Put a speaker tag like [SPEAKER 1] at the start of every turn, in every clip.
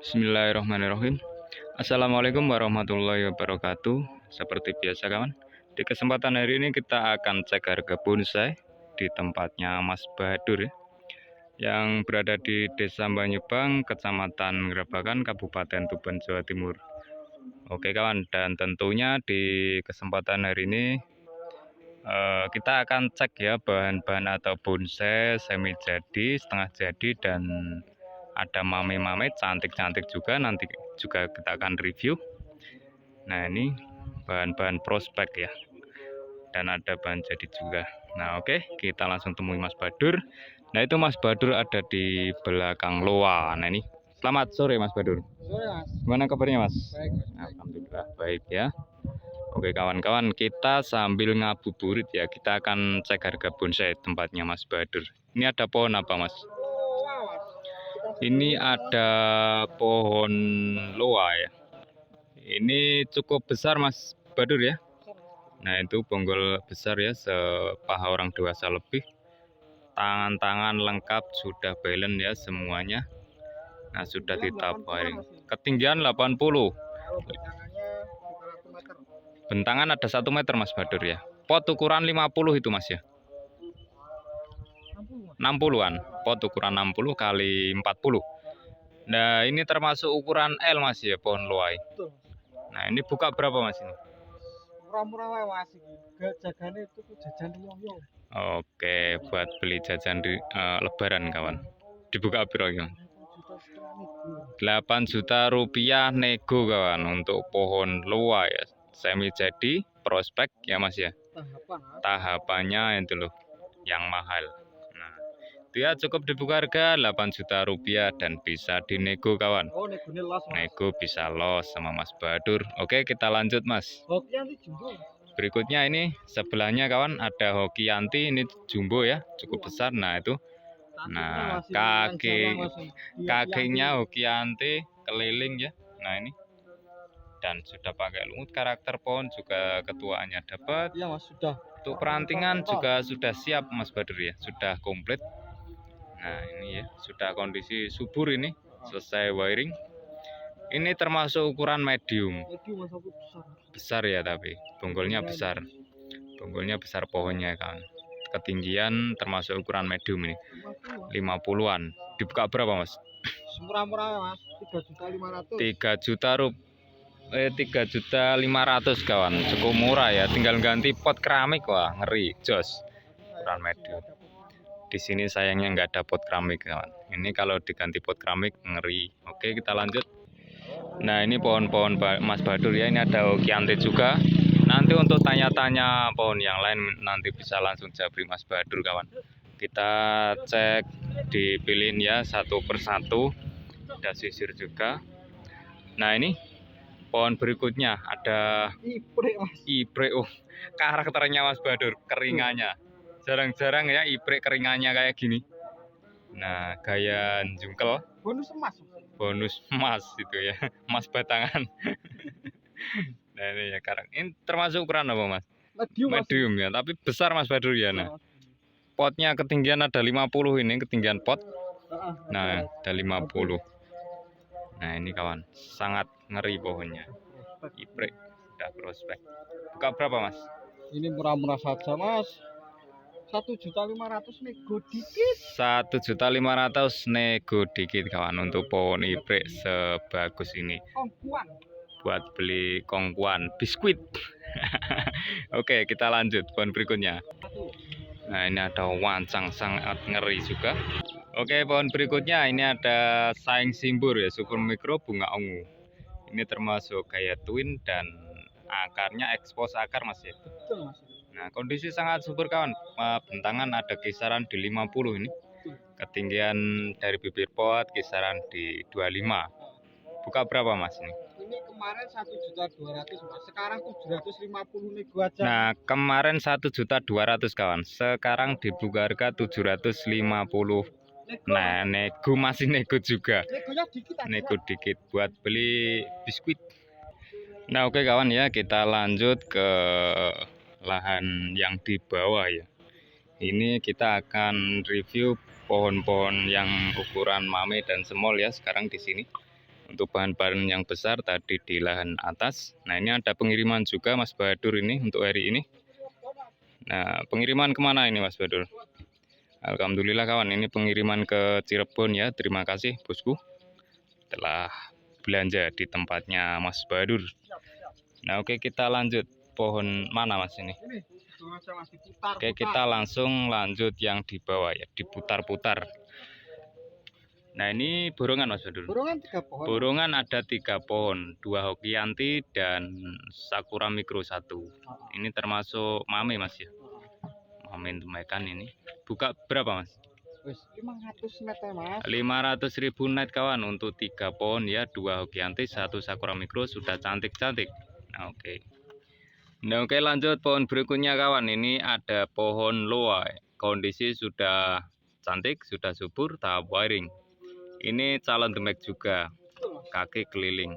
[SPEAKER 1] Bismillahirrahmanirrahim. Assalamualaikum warahmatullahi wabarakatuh. Seperti biasa kawan, di kesempatan hari ini kita akan cek harga bonsai di tempatnya Mas Bahadur ya, yang berada di Desa Banyubang, Kecamatan Grabagan, Kabupaten Tuban, Jawa Timur. Oke kawan, dan tentunya di kesempatan hari ini kita akan cek ya bahan-bahan atau bonsai semi jadi, setengah jadi, dan ada mame-mame cantik-cantik juga, nanti juga kita akan review. Nah ini bahan-bahan prospek ya, dan ada bahan jadi juga. Nah oke, kita langsung temui Mas Badur. Nah itu Mas Badur ada di belakang loa. Nah ini selamat sore Mas Badur.
[SPEAKER 2] Sore Mas.
[SPEAKER 1] Gimana kabarnya Mas?
[SPEAKER 2] Baik Mas.
[SPEAKER 1] Alhamdulillah baik ya. Oke kawan-kawan, kita sambil ngabuburit ya, kita akan cek harga bonsai tempatnya Mas Badur. Ini ada pohon apa Mas? Ini ada pohon loa ya. Ini cukup besar Mas Badur ya. Nah itu bonggol besar ya, sepaha orang dewasa lebih. Tangan-tangan lengkap, sudah balance ya semuanya. Nah sudah ditaparin. Ketinggian 80. Bentangan ada 1 meter Mas Badur ya. Pot ukuran 50 itu Mas ya. 60-an, pot ukuran 60 kali 40. Nah ini termasuk ukuran L Mas ya, pohon loai. Nah ini buka berapa Mas ini?
[SPEAKER 2] Murah-murah wae Mas iki. Jagane itu jajan yo.
[SPEAKER 1] Oke, buat beli jajan di lebaran kawan. Dibuka berapa ya? 8 juta rupiah nego kawan untuk pohon loa ya. Semi jadi, prospek ya Mas ya. Tahapannya itu loh yang mahal. Dia cukup dibuka harga 8 juta rupiah dan bisa dinego kawan.
[SPEAKER 2] Oh, negone los.
[SPEAKER 1] Nego bisa los sama Mas Badur. Oke, kita lanjut Mas.
[SPEAKER 2] Hoki jumbo.
[SPEAKER 1] Berikutnya ini sebelahnya kawan ada Hokianti, ini jumbo ya, cukup besar. Nah itu, nah kakinya Hokianti keliling ya. Nah ini, dan sudah pakai lumut, karakter pohon juga ketuaannya dapat.
[SPEAKER 2] Iya Mas, sudah.
[SPEAKER 1] Untuk perantingan juga sudah siap Mas Badur ya, sudah komplit. Nah ini ya, sudah kondisi subur ini, selesai wiring. Ini termasuk ukuran medium. Besar ya, tapi bonggolnya besar. Bonggolnya besar pohonnya kan. Ketinggian termasuk ukuran medium ini. 50-an. Dibuka berapa Mas?
[SPEAKER 2] Murah-murah Mas, 3.500.000.
[SPEAKER 1] 3.500.000 kawan. Cukup murah ya, tinggal ganti pot keramik. Wah ngeri, jos. Ukuran medium. Di sini sayangnya nggak ada pot keramik kawan. Ini kalau diganti pot keramik ngeri. Oke, kita lanjut. Nah ini pohon-pohon Mas Badur ya. Ini ada Hokianti juga. Nanti untuk tanya-tanya pohon yang lain nanti bisa langsung japri Mas Badur kawan. Kita cek, dipilihin ya satu persatu. Ada sisir juga. Nah ini pohon berikutnya ada ibrek. Oh, karakternya Mas Badur, keringannya. Jarang-jarang ya ibrek keringannya kayak gini. Nah, gaya jungkel.
[SPEAKER 2] Bonus emas.
[SPEAKER 1] Bonus emas itu ya, emas batangan. Nah ini ya karang. Ini termasuk ukuran apa Mas? Medium ya, tapi besar Mas Badur ya. Nah, potnya ketinggian ada 50 ini, ketinggian pot. Nah, ada 50. Nah ini kawan, sangat ngeri pohonnya. Ibrek, udah prospek. Buka berapa Mas?
[SPEAKER 2] Ini murah-murah saja Mas. 1.500.000 nego dikit.
[SPEAKER 1] 1.500.000 nego dikit kawan untuk pohon ibrek sebagus ini.
[SPEAKER 2] Kongkuan.
[SPEAKER 1] Buat beli kongkuan biskuit. Oke, kita lanjut pohon berikutnya. Nah ini ada wancang sangat ngeri juga. Oke, pohon berikutnya ini ada saing simbur ya, super mikro bunga ungu. Ini termasuk gaya twin dan akarnya ekspos akar Mas ya.
[SPEAKER 2] Betul Mas.
[SPEAKER 1] Nah kondisi sangat subur kawan. Bentangan ada kisaran di 50 ini. Ketinggian dari bibir pot kisaran di 25. Buka berapa Mas ini?
[SPEAKER 2] Ini kemarin 1.200.000 Mas. Sekarang 750 nego aja.
[SPEAKER 1] Nah kemarin 1.200.000 kawan. Sekarang dibuka harga 750. Nah nego masih nego juga. Nego dikit buat beli biskuit. Nah oke kawan ya, kita lanjut ke lahan yang di bawah ya. Ini kita akan review pohon-pohon yang ukuran mame dan small ya sekarang di sini. Untuk bahan-bahan yang besar tadi di lahan atas. Nah, ini ada pengiriman juga Mas Badur ini untuk hari ini. Nah, pengiriman kemana ini Mas Badur? Alhamdulillah kawan, ini pengiriman ke Cirebon ya. Terima kasih bosku telah belanja di tempatnya Mas Badur. Nah, oke, kita lanjut. Pohon mana Mas ini?
[SPEAKER 2] Ini langsung aja Mas diputar.
[SPEAKER 1] Oke, kita langsung lanjut yang di bawah ya, diputar-putar. Nah, ini borongan Mas Badur.
[SPEAKER 2] Borongan 3 pohon.
[SPEAKER 1] Borongan ada 3 pohon, 2 Hokianti dan Sakura Mikro 1. Ini termasuk mame Mas ya. Mame Tumaikan ini. Buka berapa Mas?
[SPEAKER 2] Wis 500 net ya Mas.
[SPEAKER 1] 500.000 net kawan untuk 3 pohon ya, 2 Hokianti, 1 Sakura Mikro, sudah cantik-cantik. Nah, oke. Nah, oke, lanjut pohon berikutnya kawan. Ini ada pohon loa. Kondisi sudah cantik, sudah subur, tahap wiring. Ini calon demek juga, kaki keliling,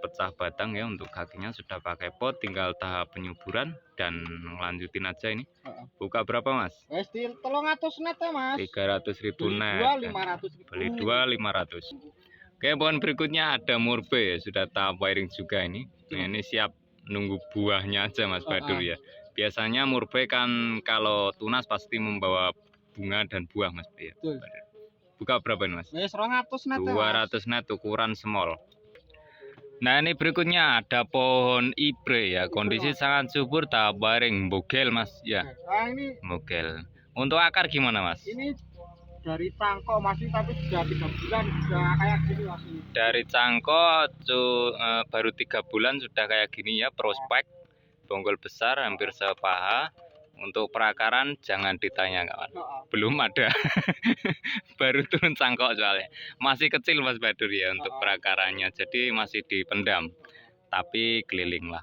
[SPEAKER 1] pecah batang ya, untuk kakinya sudah pakai pot, tinggal tahap penyuburan dan lanjutin aja ini. Buka berapa Mas?
[SPEAKER 2] Wes di 300 net ya Mas.
[SPEAKER 1] 300.000 net. Beli 2 500. Oke, pohon berikutnya ada murbe, sudah tahap wiring juga ini. Nah, ini siap nunggu buahnya aja Mas Badur ya. Biasanya murbe kan kalau tunas pasti membawa bunga dan buah Mas ya. Buka berapa ini Mas?
[SPEAKER 2] Wes 200 net.
[SPEAKER 1] 200 net ukuran small. Nah, ini berikutnya ada pohon ibre ya. Kondisi sangat subur, tahap wiring, bogel Mas ya.
[SPEAKER 2] Nah, ini
[SPEAKER 1] Bogel. Untuk akar gimana Mas?
[SPEAKER 2] ini dari cangkok masih tapi sudah 3 bulan sudah kayak gini Mas ini.
[SPEAKER 1] Dari cangkok baru 3 bulan sudah kayak gini ya, prospek. Bonggol besar hampir sepaha. Untuk perakaran jangan ditanya kawan, belum ada. Baru turun cangkok soalnya, masih kecil Mas Badur ya untuk perakarannya, jadi masih dipendam, tapi keliling lah,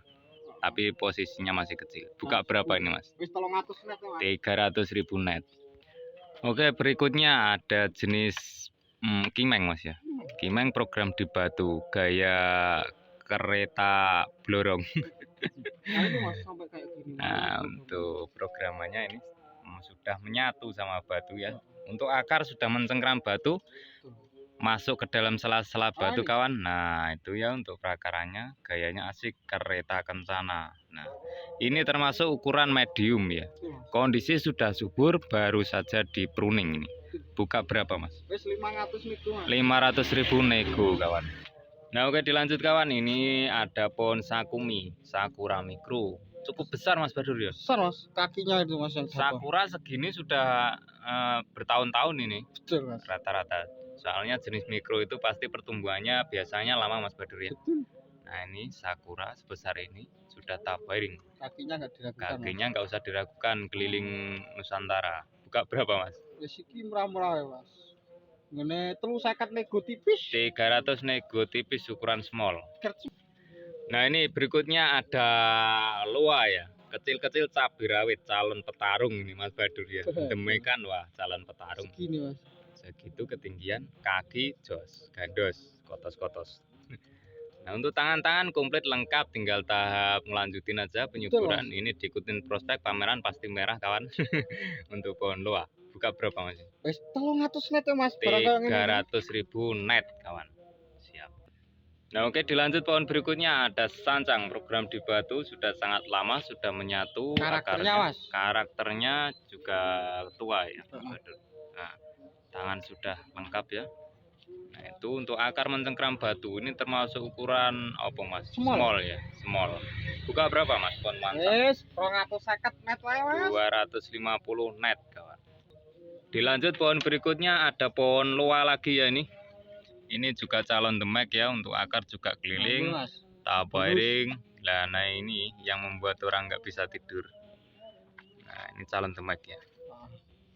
[SPEAKER 1] tapi posisinya masih kecil. Buka berapa ini Mas? 300.000 net. Oke, berikutnya ada jenis kimeng Mas ya. Kimeng program di batu, gaya kereta blorong. Nah, untuk programannya ini sudah menyatu sama batu ya. Untuk akar sudah mencengkram batu, masuk ke dalam sela-sela batu kawan. Nah, itu ya untuk perakarannya, gayanya asik, kereta kencana. Nah, ini termasuk ukuran medium ya. Kondisi sudah subur, baru saja di pruning ini. Buka berapa Mas? 500.000 nego kawan. Nah, oke, dilanjut kawan. Ini ada pohon sakumi, Sakura Mikro. Cukup besar Mas Badur ya.
[SPEAKER 2] Besar Mas, kakinya itu Mas yang
[SPEAKER 1] Sakura segini sudah bertahun-tahun ini.
[SPEAKER 2] Betul Mas.
[SPEAKER 1] Rata-rata. Soalnya jenis mikro itu pasti pertumbuhannya biasanya lama Mas Badur ya.
[SPEAKER 2] Betul.
[SPEAKER 1] Nah, ini Sakura sebesar ini sudah tahap wiring.
[SPEAKER 2] Kakinya nggak diragukan.
[SPEAKER 1] Kakinya nggak usah diragukan, keliling Nusantara. Buka berapa Mas?
[SPEAKER 2] Ya siki murah-murah ya Mas. Ngene 350 nego tipis.
[SPEAKER 1] 300 nego tipis ukuran small. Nah, ini berikutnya ada loa ya. Kecil-kecil cabai rawit, calon petarung ini Mas Badur ya. Demekan wah, calon petarung.
[SPEAKER 2] Segini Mas.
[SPEAKER 1] Segitu ketinggian, kaki jos, gandos, kotos-kotos. Nah, untuk tangan-tangan komplit lengkap, tinggal tahap melanjutin aja penyuburan. Ini diikutin prospek pameran pasti merah kawan. Untuk pohon loa. Buka berapa Mas?
[SPEAKER 2] Wes 300 net ya Mas.
[SPEAKER 1] 300.000 net kawan. Siap. Nah, oke, dilanjut pohon berikutnya ada sancang, program di batu, sudah sangat lama, sudah menyatu.
[SPEAKER 2] Karakternya
[SPEAKER 1] akarnya.
[SPEAKER 2] Mas.
[SPEAKER 1] Karakternya juga tua ya. Nah, tangan sudah lengkap ya. Nah, itu untuk akar mencengkram batu, ini termasuk ukuran apa Mas? Small ya, small. Buka berapa Mas pohon mantap?
[SPEAKER 2] Yes, 250 net wae Mas.
[SPEAKER 1] 250 net kawan. Dilanjut pohon berikutnya ada pohon loa lagi ya ini. Ini juga calon demek ya, untuk akar juga keliling, tahap wiring. Nah, ini yang membuat orang nggak bisa tidur. Nah, ini calon demek ya.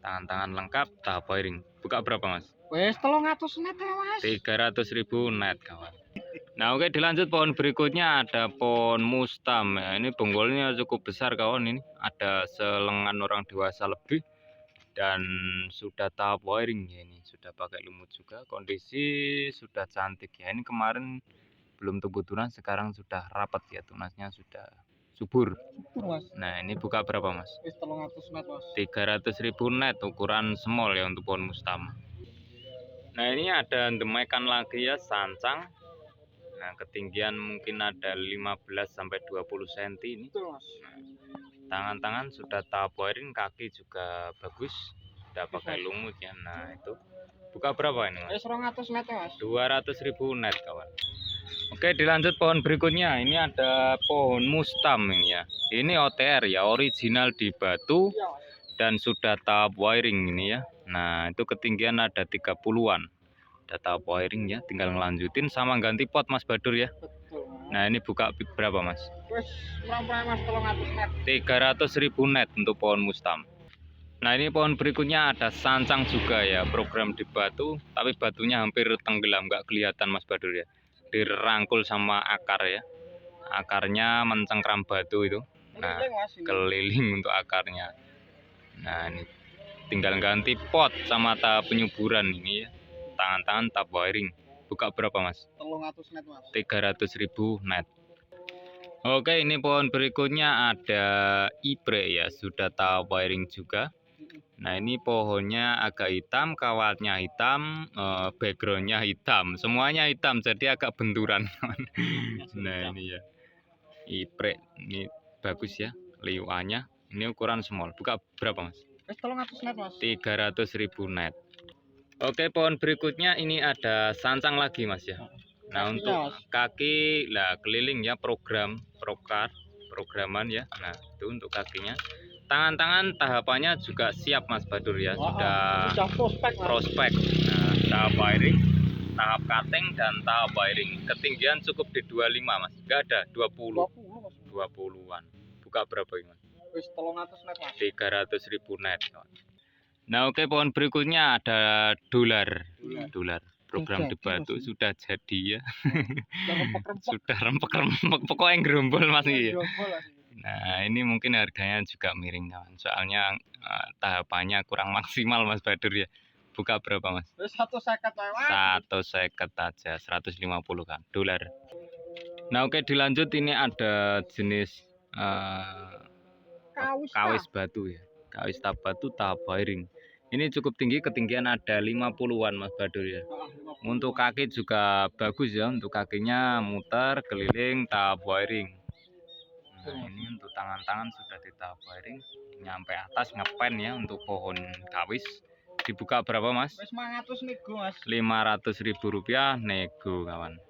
[SPEAKER 1] Tangan-tangan lengkap, tahap wiring. Buka berapa Mas?
[SPEAKER 2] Wes 300 net ya Mas.
[SPEAKER 1] 300.000 net kawan. Nah, oke, dilanjut pohon berikutnya ada pohon mustam ya. Ini bonggolnya cukup besar kawan ini. Ada selengan orang dewasa lebih. Dan sudah tahap wiring ya, ini sudah pakai lumut juga, kondisi sudah cantik ya. Ini kemarin belum tumbuh tunas, sekarang sudah rapat ya, tunasnya sudah subur.
[SPEAKER 2] Mas.
[SPEAKER 1] Nah, ini buka berapa Mas?
[SPEAKER 2] 300 net Mas.
[SPEAKER 1] 300.000 net ukuran small ya untuk pohon mustam. Nah ini ada demekan lagi ya, sancang. Nah ketinggian mungkin ada 15 sampai 20 cm ini.
[SPEAKER 2] Betul Mas.
[SPEAKER 1] Tangan-tangan sudah tahap wiring, kaki juga bagus, sudah pakai lumut ya. Nah itu buka berapa ini Mas?
[SPEAKER 2] 200 net Mas.
[SPEAKER 1] 200.000 net kawan. Oke, dilanjut pohon berikutnya. Ini ada pohon mustam ini ya. Ini OTR ya, original di batu
[SPEAKER 2] Iya Mas.
[SPEAKER 1] dan sudah tahap wiring ini ya. Nah itu ketinggian ada 30-an. Ada tahap wiring ya, tinggal ngelanjutin sama ganti pot Mas Badur ya.
[SPEAKER 2] Betul Mas.
[SPEAKER 1] Nah ini buka berapa Mas?
[SPEAKER 2] Wes murah-murah Mas 300 net.
[SPEAKER 1] 300.000 net untuk pohon mustam. Nah ini pohon berikutnya ada sancang juga ya, program di batu, tapi batunya hampir tenggelam, nggak kelihatan Mas Badur ya. Dirangkul sama akar ya, akarnya mencengkram batu itu. Nah
[SPEAKER 2] Keliling, Mas, ini.
[SPEAKER 1] keliling untuk akarnya. Nah ini tinggal ganti pot sama tahap penyuburan ini ya, tangan-tangan tahap wiring. Buka berapa Mas?
[SPEAKER 2] 300 net Mas.
[SPEAKER 1] 300.000 net. Oke, ini pohon berikutnya ada ibre ya, sudah tahap wiring juga. Nah ini pohonnya agak hitam, kawatnya hitam, backgroundnya hitam, semuanya hitam, jadi agak benturan. Nah ini ya, ibre ini bagus ya, liuannya. Ini ukuran small. Buka berapa Mas?
[SPEAKER 2] Wes 300 net Mas.
[SPEAKER 1] 300.000 net. Oke, pohon berikutnya ini ada sancang lagi Mas ya. Nah
[SPEAKER 2] Kakinya,
[SPEAKER 1] untuk
[SPEAKER 2] Mas.
[SPEAKER 1] kaki lah keliling ya, programan ya. Nah itu untuk kakinya. Tangan-tangan tahapannya juga siap Mas Badur ya, sudah
[SPEAKER 2] prospek Mas.
[SPEAKER 1] prospek. Nah, tahap wiring, tahap cutting dan tahap wiring. Ketinggian cukup di 25 Mas. Enggak ada 20.
[SPEAKER 2] 20 Mas.
[SPEAKER 1] 20-an. Buka berapa ini Mas?
[SPEAKER 2] Wes 300 net Mas.
[SPEAKER 1] 300.000 net. Nah oke, pohon berikutnya ada dolar. Program di batu sudah jadi ya. Sudah rempek-rempek, pokoknya gerombol Mas ya. Nah ini mungkin harganya juga miring kawan, soalnya tahapannya kurang maksimal Mas Badur ya. Buka berapa Mas?
[SPEAKER 2] 150 Mas.
[SPEAKER 1] 150 aja, 150 kan dolar. Nah oke, dilanjut ini ada jenis kawis batu ya, kawis tahap batu tahap wiring. Ini cukup tinggi, ketinggian ada 50-an Mas Badur ya. Untuk kaki juga bagus ya, untuk kakinya muter keliling tahap wiring. Nah ini untuk tangan-tangan sudah di tahap wiring, nyampe atas ngepen ya. Untuk pohon kawis dibuka berapa Mas?
[SPEAKER 2] 500 nego Mas.
[SPEAKER 1] 500.000 rupiah nego kawan.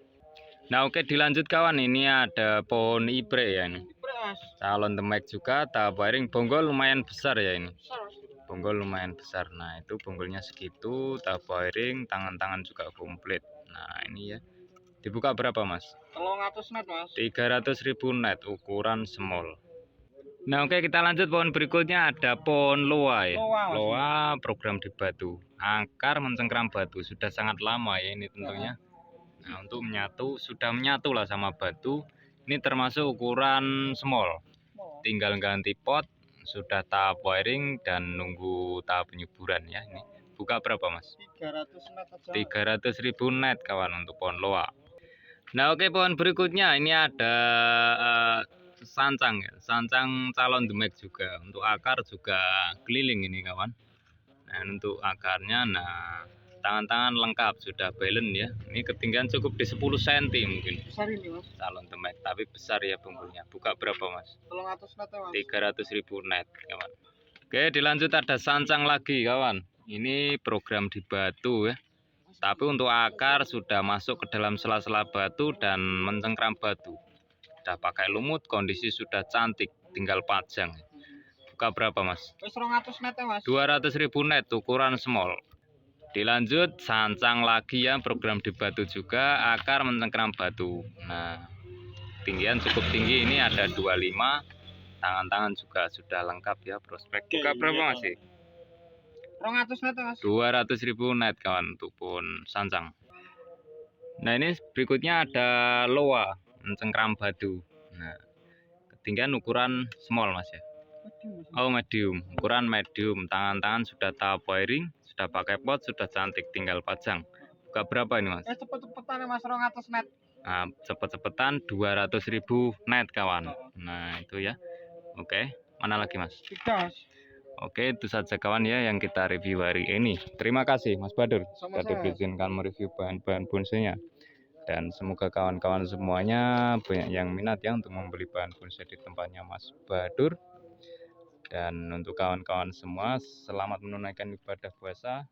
[SPEAKER 1] Nah oke, dilanjut kawan, ini ada pohon ibre ya ini.
[SPEAKER 2] Ibre Mas.
[SPEAKER 1] Calon demek juga tahap wiring, bonggol lumayan besar ya ini.
[SPEAKER 2] Besar Mas.
[SPEAKER 1] Bonggol lumayan besar. Nah itu bonggolnya segitu, tahap wiring, tangan-tangan juga komplit. Nah ini ya, dibuka berapa Mas?
[SPEAKER 2] 300 net Mas.
[SPEAKER 1] 300.000 net, ukuran small. Nah oke, kita lanjut pohon berikutnya, ada pohon loa ya. Loa program di batu, akar mencengkram batu, sudah sangat lama ya ini tentunya. Nah untuk menyatu, sudah menyatu lah sama batu. Ini termasuk ukuran small, tinggal ganti pot, sudah tahap wiring dan nunggu tahap penyuburan ya. Ini buka berapa Mas?
[SPEAKER 2] 300 net aja.
[SPEAKER 1] 300.000 net kawan untuk pohon loa. Nah oke, pohon berikutnya ini ada sancang ya, sancang calon demek juga. Untuk akar juga keliling ini kawan. Nah untuk akarnya, nah tangan-tangan lengkap, sudah balance ya. Ini ketinggian cukup di 10 cm mungkin.
[SPEAKER 2] Besar ini Mas.
[SPEAKER 1] Calon demek, tapi besar ya bonggolnya. Buka berapa Mas?
[SPEAKER 2] 300 net Mas.
[SPEAKER 1] 300.000 net kawan. Oke, dilanjut ada sancang lagi kawan. Ini program di batu ya. Tapi untuk akar sudah masuk ke dalam sela-sela batu dan mencengkram batu. Sudah pakai lumut, kondisi sudah cantik, tinggal pajang. Buka berapa Mas?
[SPEAKER 2] Wes 200 net Mas.
[SPEAKER 1] 200.000 net, ukuran small. Dilanjut sancang lagi ya, program di batu juga, akar mencengkram batu. Nah tinggian cukup tinggi, ini ada 25. Tangan-tangan juga sudah lengkap ya, prospek. Buka berapa Mas?
[SPEAKER 2] 200 net Mas.
[SPEAKER 1] 200.000 net kawan untuk pohon sancang. Nah ini berikutnya ada loa mencengkram batu. Nah ketinggian ukuran small Mas ya. Oh medium, ukuran medium. Tangan-tangan sudah tahap wiring, sudah pakai pot, sudah cantik, tinggal pajang. Buka berapa ini Mas?
[SPEAKER 2] Cepet-cepetan Mas 200 net.
[SPEAKER 1] Nah cepet-cepetan 200.000 net kawan. Nah itu ya. Oke, mana lagi Mas?
[SPEAKER 2] 3 Mas.
[SPEAKER 1] Oke, itu saja kawan ya yang kita review hari ini. Terima kasih Mas Badur sudah
[SPEAKER 2] Sama-sama.
[SPEAKER 1] diizinkan mereview bahan-bahan bonsainya. Dan semoga kawan-kawan semuanya banyak yang minat ya untuk membeli bahan bonsai di tempatnya Mas Badur. Dan untuk kawan-kawan semua, selamat menunaikan ibadah puasa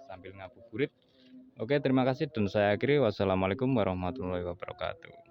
[SPEAKER 1] sambil ngabuburit. Oke, terima kasih dan saya akhiri. Wassalamualaikum warahmatullahi wabarakatuh.